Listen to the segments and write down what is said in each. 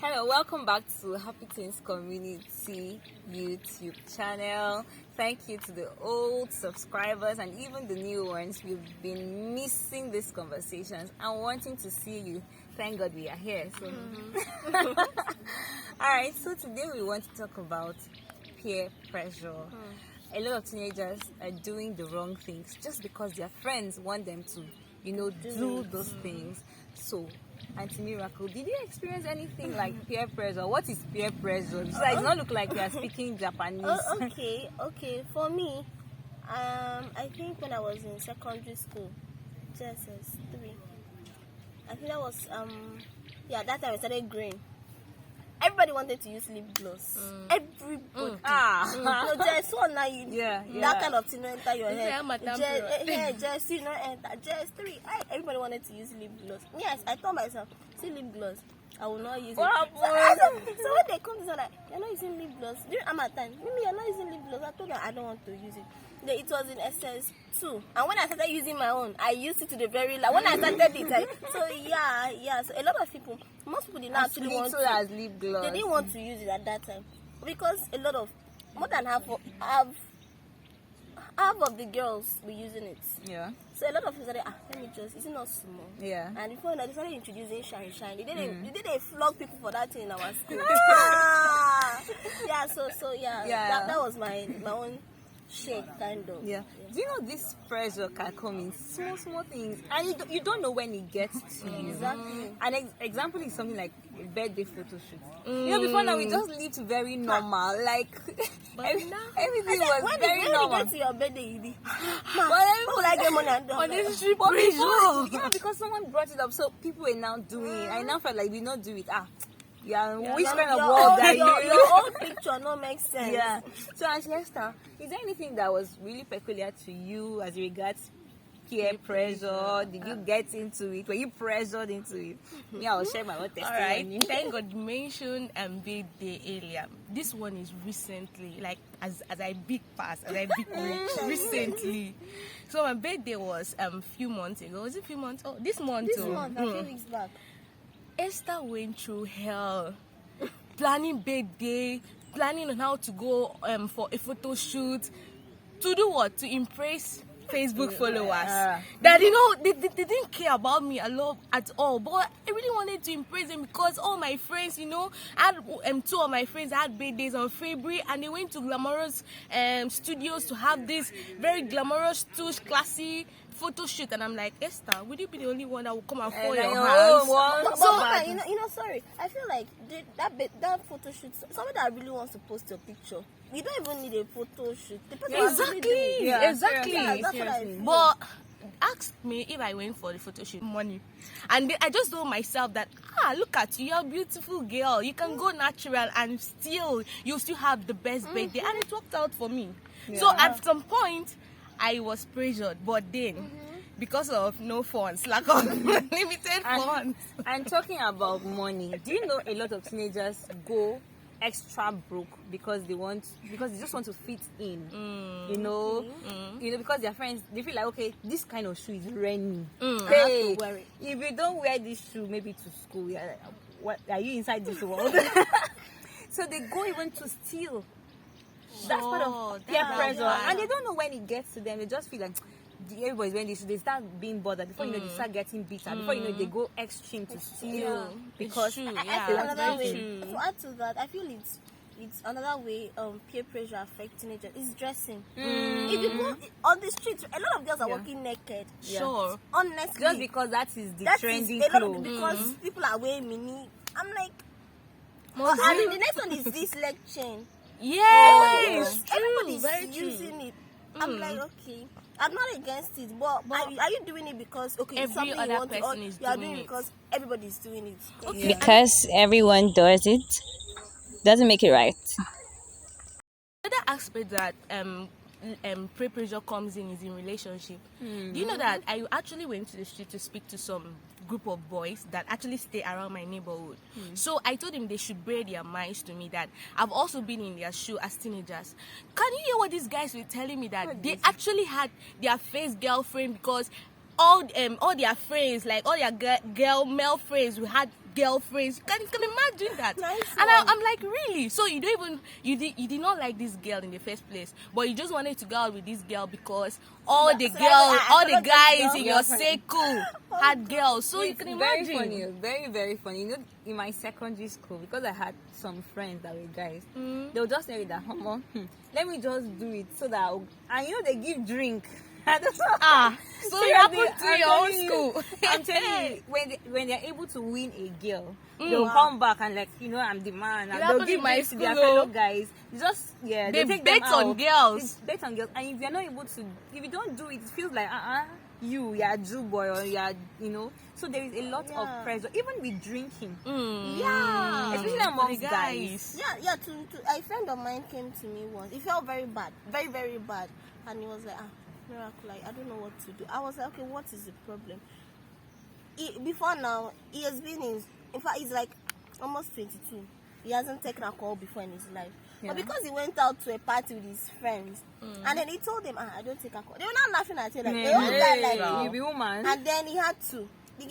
Hello, welcome back to Happy Teens Community YouTube channel. Thank you to the old subscribers and even the new ones. We've been missing these conversations and wanting to see you. Thank God we are here. So, Alright, so today we want to talk about peer pressure. A lot of teenagers are doing the wrong things just because their friends want them to, do those things. So, Auntie Miracle, did you experience anything like peer pressure? What is peer pressure? So it does not look like you are speaking Japanese. Okay. For me, I think when I was in secondary school, JSS 3, I think that was that time I started growing. Everybody wanted to use lip gloss. Everybody. No, just one now. That kind of thing no enter your head. Just no enter. Just 3. Everybody wanted to use lip gloss. Yes, I told myself, see lip gloss, I will not use it. So when they come to say like, you're not using lip gloss. During Harmattan, you're not using lip gloss. I told them I don't want to use it. It was in SS2, and when I started using my own, I used it to the very last. When I started it, so a lot of people, most people did not actually want to as lip gloss. They didn't want to use it at that time because more than half of the girls were using it. Yeah. So a lot of people said, let me just, it's not small. Yeah. And before they started introducing shine. They didn't flog people for that thing in our school. That was my own shade, kind of. Yeah. Do you know this pressure can come in small things, and you don't know when it gets to you. Exactly. An example is something like a birthday photo shoot. Before now we just lived very normal, like everything was very normal. When you get to your birthday, you be, people like get money and unnecessary pressure. Because someone brought it up, so people were now doing it. I now felt like we not do it. Which kind of world are you? Your own picture no makes sense. Yeah. So, Auntie Esther, is there anything that was really peculiar to you as regards peer pressure? Did you get into it? Were you pressured into it? Yeah, I'll share my own testimony. Alright, thank God you mentioned birthday earlier. This one is recently, like as I big recently. So my birthday was few months ago. Was it few months? Oh, this month. A few weeks back. Esther went through hell, planning birthday, planning on how to go for a photo shoot. To do what? To impress Facebook followers. That they didn't care about me a lot at all. But I really wanted to impress them because all my friends, I had 2 of my friends had birthdays on February, and they went to glamorous studios to have this very glamorous, classy photo shoot, and I'm like, Esther, would you be the only one that will come and fold your hands? But sorry, I feel like that photo shoot, somebody that really wants to post your picture, you don't even need a photo shoot. Exactly. That's what I feel. But ask me if I went for the photo shoot money, and then I just told myself that look at you, you're a beautiful girl, you can go natural and you still have the best birthday, and it worked out for me. So at some point I was pressured, but then because of no funds, lack of limited funds. And talking about money, do you know a lot of teenagers go extra broke because they just want to fit in, because their friends, they feel like, okay, this kind of shoe is raining. Hey, to wear it. If you don't wear this shoe maybe to school, what are you inside this world? So they go even to steal. That's part of peer pressure, and they don't know when it gets to them. They just feel like everybody's wearing this, they start being bothered. Before they start getting bitter. Before they go extreme to steal. Because I feel another way. To add to that, I feel it's another way peer pressure affects teenagers is dressing. If you go on the street, a lot of girls are walking naked. Sure. Honestly, just because that is the trending clothes. Because people are wearing mini. I'm like, and the next one is this leg chain. Yes, everybody's using it. I'm like, okay, I'm not against it, but are you doing it because it's something you want to, or you are doing it because everybody's doing it? Okay. Because everyone does it doesn't make it right. Another aspect that peer pressure comes in is in relationship. Do you know that I actually went to the street to speak to some group of boys that actually stay around my neighborhood. So I told them they should bear their minds to me that I've also been in their shoe as teenagers. Can you hear what these guys were telling me? That they actually had their first girlfriend because all their friends, like all their male friends, who had girlfriends. You can imagine that. Nice And one. I'm like, really? So you don't even you did not like this girl in the first place, but you just wanted to go out with this girl because all the so girls, I all the followed this guys girl. in your circle had girls. So you It's can very imagine. funny, very very funny. You know, in my secondary school, because I had some friends that were guys, they'll just tell me that, let me just do it so that and you know they give drink. So you happen to I'm your own telling you, school. I'm telling you, when they're able to win a girl, they'll come back and like, you know, I'm the man. And they'll happened give in my drinks to their school, fellow though. guys. Just They they take them bet on out. girls. They bet on girls, and if you're not able to, if you don't do it, it feels like you're a Jew boy or you know. So there is a lot Yeah. of pressure, even with drinking, Yeah. especially amongst guys. Yeah. A friend of mine came to me once. He felt very bad, very, very bad, and he was like, Miracle, like, I don't know what to do. I was like, okay, what is the problem? Before now, he has been in fact, he's like almost 22. He hasn't taken alcohol before in his life. Yeah. But because he went out to a party with his friends, and then he told them, I don't take alcohol. They were not laughing at him like, Hey, oh, guy like wow. you be woman. and then he had to. The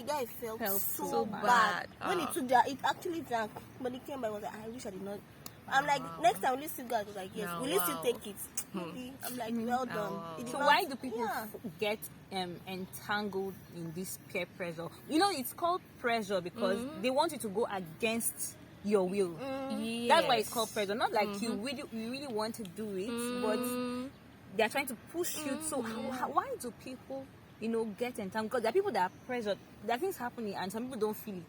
guy felt so so bad. bad. When he took that, it actually drank. But he came back and was like, I wish I did not. I'm like, next time, will you still go? I was like, yes. No, Will you still wow. take it? Maybe. I'm like, well done. wow. He did So not- why do people Yeah. get entangled in this peer pressure? You know, it's called pressure because they want you to go against your will. That's why it's called pressure. Not like you really want to do it, but they're trying to push you. So why do people, you know, get entangled? Because there are people that are pressured. There are things happening, and some people don't feel it.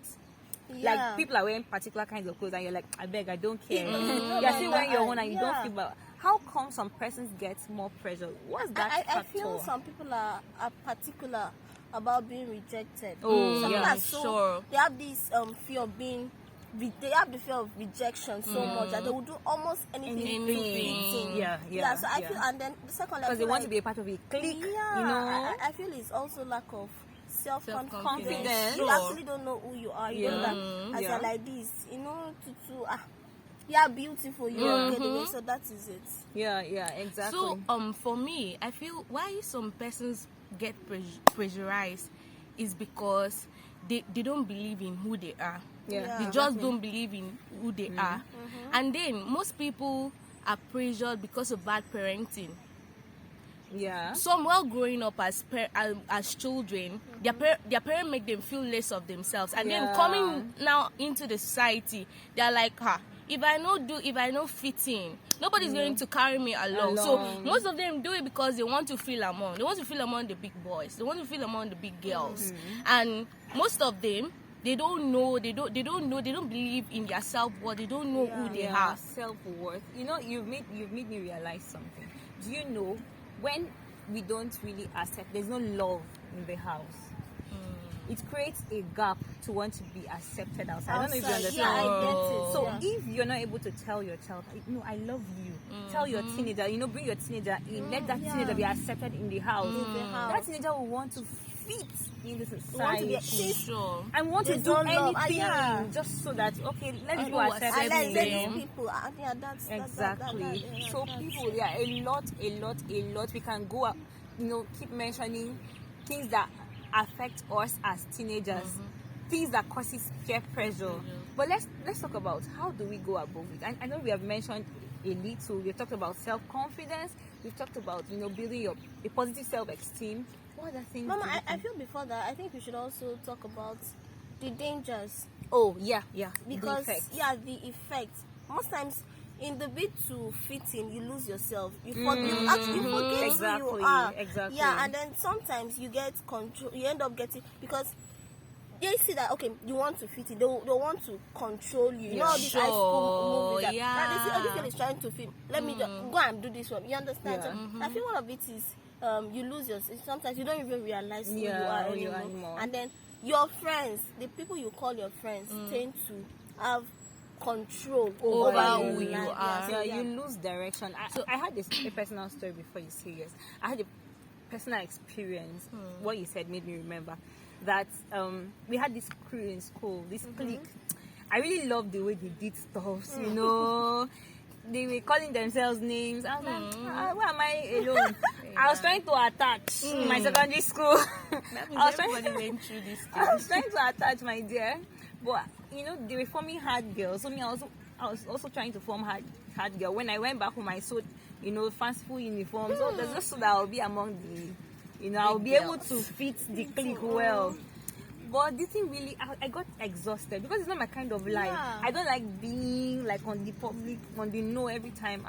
Yeah. Like people are wearing particular kinds of clothes, and you're like, I beg, I don't care. Mm. You're still wearing your own, and you don't Yeah. feel bad. How come some persons get more pressure? What's that I factor? feel some people are particular about being rejected. Oh, some yeah, people are so sure. they have this fear of being. They have the fear of rejection so much that they will do almost anything to Anything. fit in. Yeah, So I yeah. feel, and then the second, I Because they feel want like, to be a part of a clique, yeah, you know. I feel it's also lack of self-confidence. Confidence. You Sure. actually don't know who you are. You know that as Yeah. you're like this, you know, you're beautiful. You're okay. So that is it. Yeah, exactly. So for me, I feel why some persons get pressurized is because they don't believe in who they are. Yeah. They just don't believe in who they are. And then most people are pressured because of bad parenting. Yeah. Some while growing up as children, their parents make them feel less of themselves, and Yeah. then coming now into the society, they're like, if I no fit in, nobody's going to carry me along. So most of them do it because they want to feel among. They want to feel among the big boys. They want to feel among the big girls, and most of them. They don't know. They don't believe in their self-worth. They don't know who they are. Self-worth. You know, you've made me realize something. Do you know when we don't really accept, there's no love in the house, it creates a gap to want to be accepted outside. I don't know if you Outside, understand. yeah, I get it. So Yeah. if you're not able to tell your child, no, I love you, tell your teenager, you know, bring your teenager in, let that teenager be accepted in the house. the house. That teenager will want to fit in the Want to society. be Sure. I want to There's do no love. anything Yeah. just so that, okay, let people People accept accept I like me. these me. people. Yeah, that's Exactly. that, So that's- people, yeah, a lot. We can go up, you know, keep mentioning things that affect us as teenagers, things that causes peer pressure. But let's talk about how do we go above it. I know we have mentioned a little. We've talked about self-confidence. We've talked about, you know, building a positive self-esteem. What other things? Mama, do you I think? feel before that, I think we should also talk about the dangers Oh yeah. because the effects. the effects. Most times, in the bid to fit in, you lose yourself. You actually forget who Exactly, you are. exactly. Yeah, and then sometimes you get control. You end up getting because they see that okay, you want to fit in. They want to control you. You know all these high school movies. Sure, Now they see yeah. this girl is trying to fit. Let me just go and do this one. You understand? Yeah. So I feel one of it is you lose yourself. Sometimes you don't even realize who you Yeah, are who you are anymore. anymore. And then your friends, the people you call your friends, tend to have control Over you. who you Like, are. so, You lose direction. I had a personal story before you say yes. I had a personal experience. What you said made me remember that we had this crew in school, this clique. I really loved the way they did stuff, you know. They were calling themselves names. I was like, why am I alone? I was trying to attach in my secondary school. That means I was trying everybody went through this I was thing. trying to attach, my dear, but they were forming hard girls. So me, I was also trying to form hard girl. When I went back home, I sewed, fanciful uniforms. So that's just so that I'll be among the, I'll be able to fit the clique well. But this thing really, I got exhausted because it's not my kind of life. Yeah. I don't like being like on the public, on the know every time.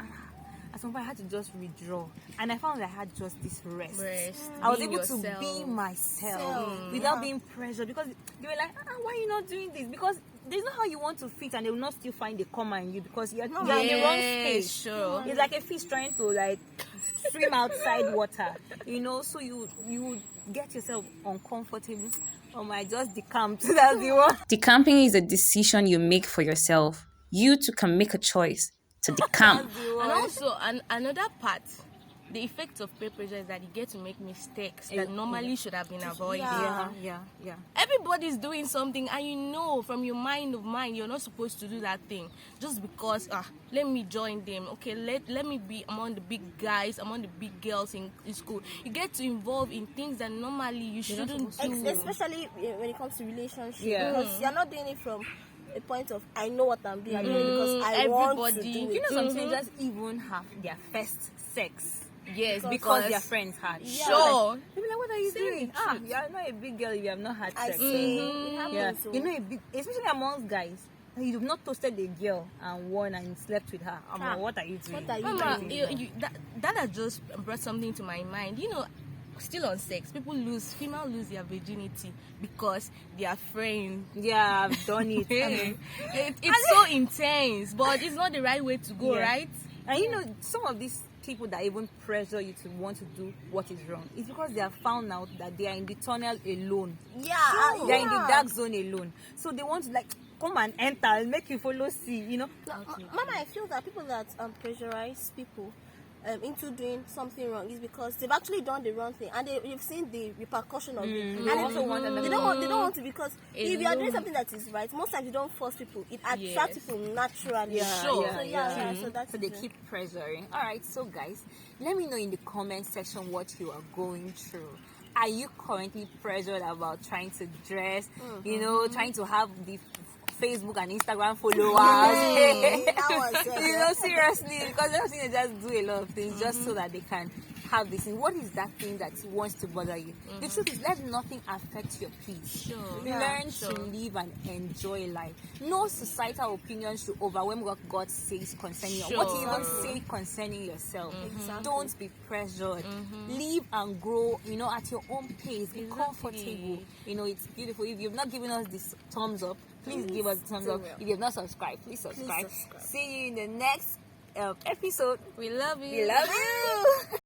At some point, I had to just withdraw, and I found I had just this rest. I was Being able to yourself. be myself without being pressured, because they were like, why are you not doing this? Because there's not how you want to fit, and they will not still find a comma in you because you're in the wrong space. Sure. It's like a fish trying to like swim outside water, so you would get yourself uncomfortable. Oh my, just decamped. That's the one. Decamping is a decision you make for yourself. You too can make a choice to decamp. And also, another part, the effect of peer pressure is that you get to make mistakes that normally should have been avoided. Yeah. Everybody's doing something, and from your mind of mind, you're not supposed to do that thing just because, let me join them. Okay, let me be among the big guys, among the big girls in school. You get to involve in things that normally you shouldn't do. Especially when it comes to relationships. Yeah. Because you're not doing it from a point of, I know what I'm doing. I'm doing it because I want to Everybody. do You it. know, some strangers even have their first sex Yes, because their friends had. Sure. People like, what are you doing? You are not a big girl. You have not had I sex. say, it happens. Yeah, So. a big, especially amongst guys. You have not toasted a girl and won and slept with her. What are you doing? What are you Mama, doing? that has just brought something to my mind. Still on sex, female lose their virginity because their friends. Yeah, I've done it. It's so intense, but it's not the right way to go, Yeah. right? And some of these people that even pressure you to want to do what is wrong, it's because they have found out that they are in the tunnel alone. Yeah. They are in the dark zone alone. So they want to come and enter and make you follow see, Mama, I feel that people that pressurize people into doing something wrong is because they've actually done the wrong thing, and they've seen the repercussion of it. They And also want them. they don't want to, because if you are doing Alone. something that is right, most times you don't force people. It attracts Yes. people naturally. Yeah, Sure. So that's So they it. keep pressuring. All right, so guys, let me know in the comment section what you are going through. Are you currently pressured about trying to dress? Trying to have the Facebook and Instagram followers? That was it. Seriously, because they're saying they just do a lot of things just so that they can have this thing. What is that thing that wants to bother you? The truth is, let nothing affect your peace. Sure. Learn to live and enjoy life. No societal opinion should overwhelm what God says concerning you. What you even say concerning yourself. Don't be pressured. Live and grow, at your own pace. Be comfortable. It's beautiful. If you've not given us this thumbs up, please give us a thumbs up. If you have not subscribed, please subscribe. See you in the next episode. We love you. We love you.